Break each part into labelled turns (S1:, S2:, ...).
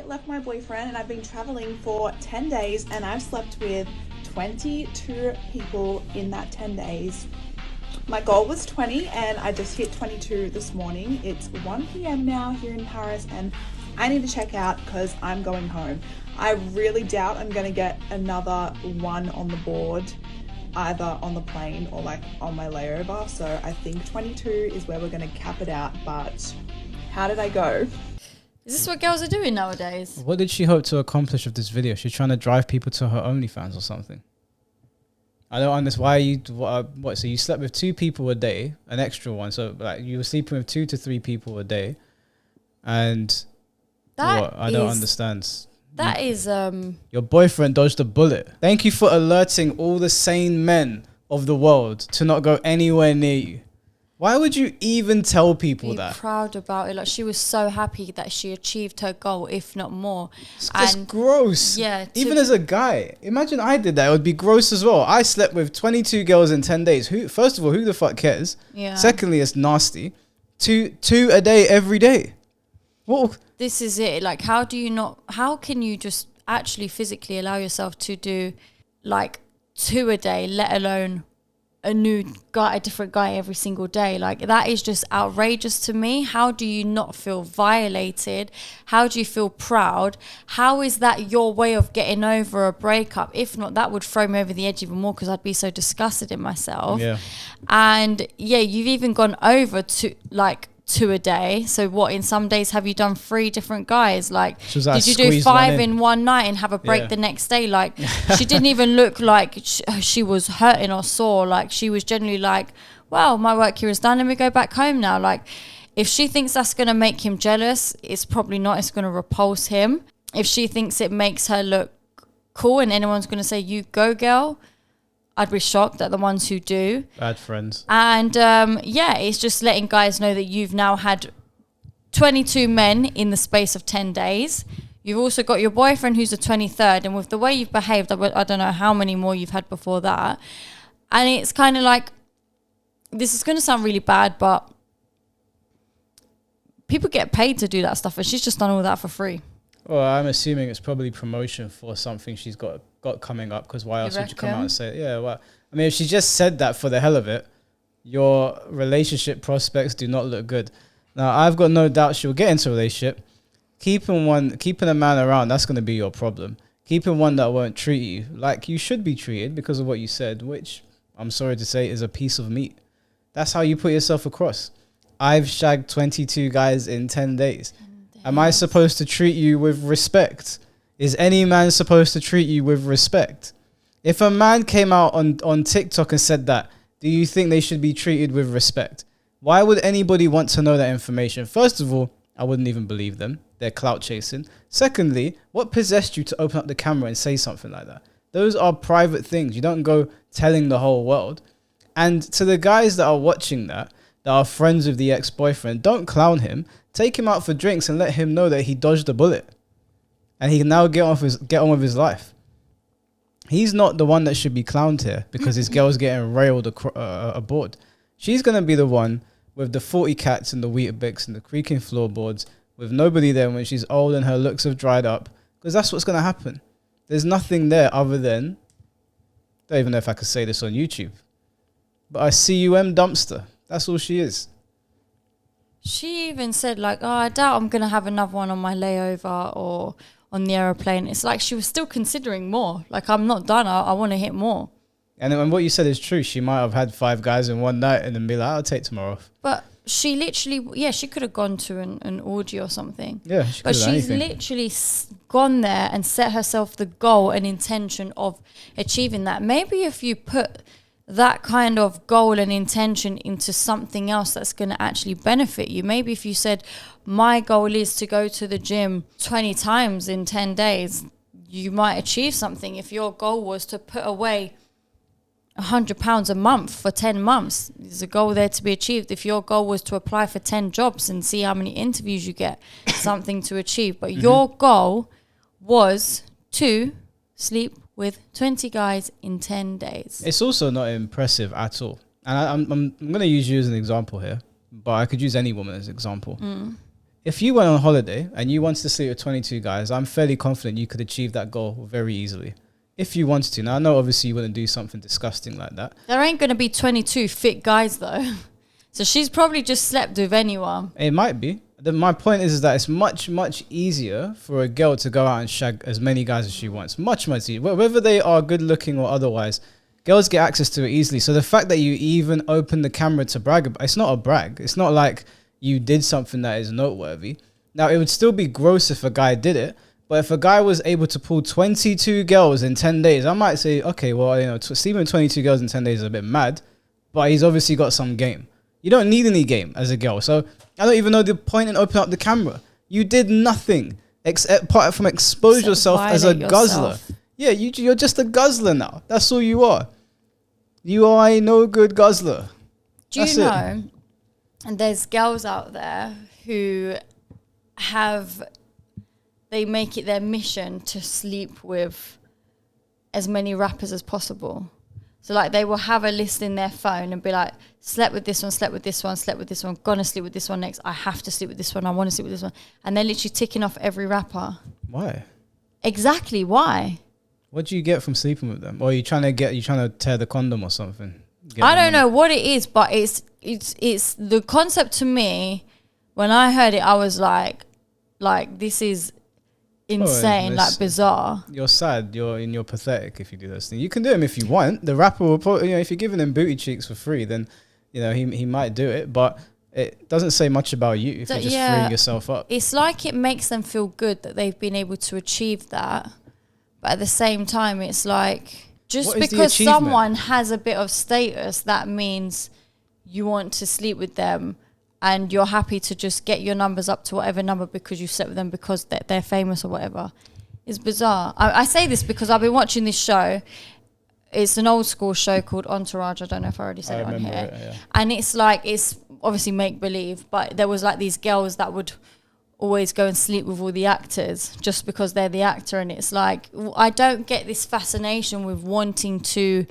S1: I left my boyfriend and I've been traveling for 10 days and I've slept with 22 people in that 10 days. My goal was 20 and I just hit 22 this morning. It's 1 p.m. now here in Paris and I need to check out because I'm going home. I really doubt I'm going to get another one on the board, either on the plane or like on my layover. So I think 22 is where we're going to cap it out. But how did I go?
S2: Is this what girls are doing nowadays?
S3: What did she hope to accomplish with this video? She's trying to drive people to her OnlyFans or something. I don't understand. Why are you, what? So you slept with 2 people a day, an extra one. So like you were sleeping with 2 to 3 people a day. And what? I don't understand.
S2: That is
S3: your boyfriend dodged a bullet. Thank you for alerting all the sane men of the world to not go anywhere near you. Why would you even tell people that?
S2: Be proud about it. Like, she was so happy that she achieved her goal, if not more.
S3: It's just gross.
S2: Yeah.
S3: Even as a guy, imagine I did that. It would be gross as well. I slept with 22 girls in 10 days. First of all, who the fuck cares?
S2: Yeah.
S3: Secondly, it's nasty. Two a day every day. What?
S2: This is it. Like, how can you just actually physically allow yourself to do like 2 a day, let alone a different guy every single day? Like, that is just outrageous to me. How do you not feel violated? How do you feel proud? How is that your way of getting over a breakup? If not, that would throw me over the edge even more because I'd be so disgusted in myself.
S3: Yeah.
S2: And yeah, you've even gone over to like 2 a day. So what, in some days have you done 3 different guys? Like, did you do 5 in one night and have a break the next day? Like, she didn't even look like she was hurting or sore. Like, she was generally like, well, my work here is done, let me go back home now. Like, if she thinks that's going to make him jealous, it's probably not. It's going to repulse him. If she thinks it makes her look cool and anyone's going to say, you go girl, I'd be shocked at the ones who do.
S3: Bad friends.
S2: And yeah, it's just letting guys know that you've now had 22 men in the space of 10 days. You've also got your boyfriend who's the 23rd. And with the way you've behaved, I don't know how many more you've had before that. And it's kind of like, this is going to sound really bad, but people get paid to do that stuff. And she's just done all that for free.
S3: Well, I'm assuming it's probably promotion for something she's got coming up, because why else would you come out and say it? Yeah, well, I mean, if she just said that for the hell of it, your relationship prospects do not look good. Now, I've got no doubt she'll get into a relationship. Keeping a man around, that's going to be your problem. Keeping one that won't treat you like you should be treated because of what you said, which I'm sorry to say is a piece of meat. That's how you put yourself across. I've shagged 22 guys in 10 days. Am I supposed to treat you with respect? Is any man supposed to treat you with respect? If a man came out on TikTok and said that, do you think they should be treated with respect? Why would anybody want to know that information? First of all, I wouldn't even believe them. They're clout chasing. Secondly, what possessed you to open up the camera and say something like that? Those are private things. You don't go telling the whole world. And to the guys that are watching that are friends with the ex-boyfriend, don't clown him. Take him out for drinks and let him know that he dodged a bullet. And he can now get on with his life. He's not the one that should be clowned here because his girl's getting railed aboard. She's going to be the one with the 40 cats and the Weetabix and the creaking floorboards with nobody there when she's old and her looks have dried up, because that's what's going to happen. There's nothing there other than, I don't even know if I could say this on YouTube, but a CUM dumpster. That's all she is.
S2: She even said like, oh, I doubt I'm going to have another one on my layover or on the aeroplane. It's like she was still considering more. Like, I'm not done. I want to hit more.
S3: And what you said is true. She might have had 5 guys in one night and then be like, I'll take tomorrow off.
S2: But she literally, she could have gone to an orgy or something.
S3: Yeah, she could
S2: But
S3: have
S2: she's
S3: anything.
S2: literally gone there and set herself the goal and intention of achieving that. Maybe if you put that kind of goal and intention into something else that's going to actually benefit you. Maybe if you said, my goal is to go to the gym 20 times in 10 days, you might achieve something. If your goal was to put away £100 a month for 10 months, there's a goal there to be achieved. If your goal was to apply for 10 jobs and see how many interviews you get, something to achieve. But your goal was to sleep with 20 guys in 10 days.
S3: It's also not impressive at all. And I'm going to use you as an example here, but I could use any woman as an example. if you went on holiday and you wanted to sleep with 22 guys, I'm fairly confident you could achieve that goal very easily. If you wanted to. Now, I know obviously you wouldn't do something disgusting like that.
S2: There ain't going to be 22 fit guys, though. So she's probably just slept with anyone.
S3: It might be. My point is that it's much, much easier for a girl to go out and shag as many guys as she wants. Much, much easier. Whether they are good looking or otherwise, girls get access to it easily. So the fact that you even open the camera to brag about, it's not a brag. It's not like you did something that is noteworthy. Now, it would still be gross if a guy did it. But if a guy was able to pull 22 girls in 10 days, I might say, okay, well, you know, sleeping with 22 girls in 10 days is a bit mad, but he's obviously got some game. You don't need any game as a girl. So I don't even know the point in opening up the camera. You did nothing apart from expose yourself as a guzzler. Yeah, you're just a guzzler now. That's all you are. You are a no good guzzler.
S2: Do you know, and there's girls out there who they make it their mission to sleep with as many rappers as possible. So like they will have a list in their phone and be like, slept with this one, slept with this one, slept with this one, gonna sleep with this one next. I have to sleep with this one. I want to sleep with this one. And they're literally ticking off every rapper.
S3: Why?
S2: Exactly. Why?
S3: What do you get from sleeping with them? Or are you trying to tear the condom or something?
S2: I don't know what it is, but it's the concept to me. When I heard it, I was like this is insane, like bizarre.
S3: You're sad. You're pathetic if you do those things. You can do them if you want. The rapper will probably, you know, if you're giving him booty cheeks for free, then you know he might do it. But it doesn't say much about you if you're just freeing yourself up.
S2: It's like it makes them feel good that they've been able to achieve that, but at the same time, it's like just because someone has a bit of status, that means you want to sleep with them. And you're happy to just get your numbers up to whatever number because you slept with them because they're famous or whatever. It's bizarre. I say this because I've been watching this show. It's an old school show called Entourage. I don't know if I already said it on here.
S3: Yeah.
S2: And it's like, it's obviously make-believe, but there was like these girls that would always go and sleep with all the actors just because they're the actor. And it's like, I don't get this fascination with wanting to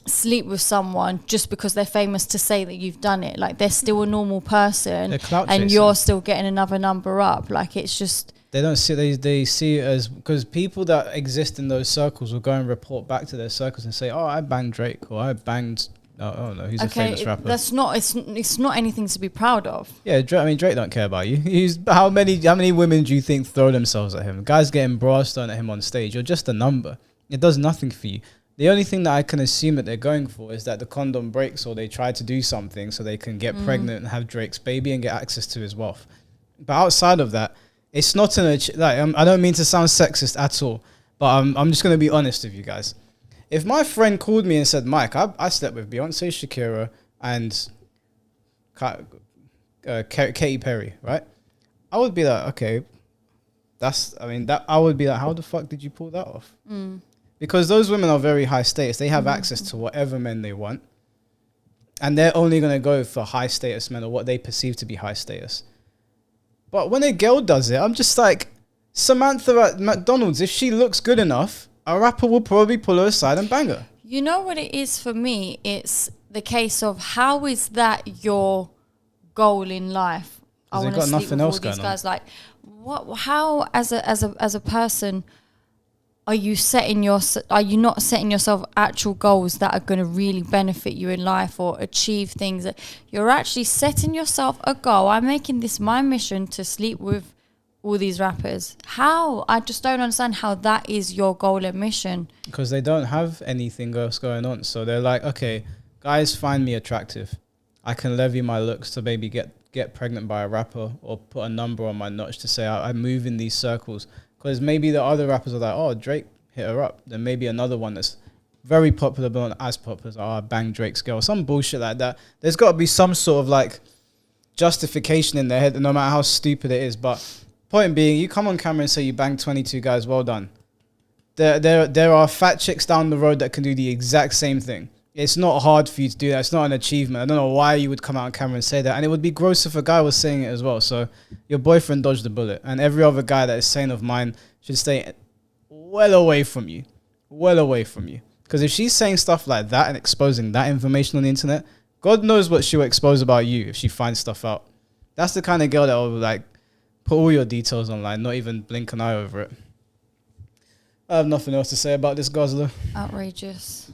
S2: sleep with someone just because they're famous to say that you've done it. Like, they're still a normal person and you're still getting another number up. Like, it's just,
S3: they don't see, they see it as, because people that exist in those circles will go and report back to their circles and say, oh, I banged Drake, or I banged, oh no, he's a famous rapper.
S2: That's not, it's not anything to be proud of.
S3: Yeah, Drake don't care about you. How many women do you think throw themselves at him? Guys getting bras thrown at him on stage. You're just a number. It does nothing for you. The only thing that I can assume that they're going for is that the condom breaks, or they try to do something so they can get pregnant and have Drake's baby and get access to his wealth. But outside of that, it's not I don't mean to sound sexist at all, but I'm just going to be honest with you guys. If my friend called me and said, Mike, I slept with Beyonce, Shakira, and Katy Perry, right? I would be like, okay, I would be like, how the fuck did you pull that off? Because those women are very high status. They have access to whatever men they want. And they're only going to go for high status men, or what they perceive to be high status. But when a girl does it, I'm just like, Samantha at McDonald's, if she looks good enough, a rapper will probably pull her aside and bang her.
S2: You know what it is for me? It's the case of, how is that your goal in life? I want to sleep with all these guys. Like, what? How, as a person, are you not setting yourself actual goals that are going to really benefit you in life or achieve things? That you're actually setting yourself a goal. I'm making this my mission to sleep with all these rappers. How? I just don't understand how that is your goal and mission. Because
S3: they don't have anything else going on. So they're like, okay, guys find me attractive. I can levy my looks to maybe get pregnant by a rapper, or put a number on my notch to say I move in these circles. Because maybe the other rappers are like, oh, Drake hit her up. Then maybe another one that's very popular but not as popular is, oh, I banged Drake's girl. Some bullshit like that. There's got to be some sort of like justification in their head, no matter how stupid it is. But point being, you come on camera and say you banged 22 guys, well done. There are fat chicks down the road that can do the exact same thing. It's not hard for you to do that. It's not an achievement. I don't know why you would come out on camera and say that. And it would be gross if a guy was saying it as well. So your boyfriend dodged the bullet. And every other guy that is sane of mine should stay well away from you. Well away from you. Because if she's saying stuff like that and exposing that information on the internet, God knows what she'll expose about you if she finds stuff out. That's the kind of girl that will like put all your details online, not even blink an eye over it. I have nothing else to say about this guzzler.
S2: Outrageous.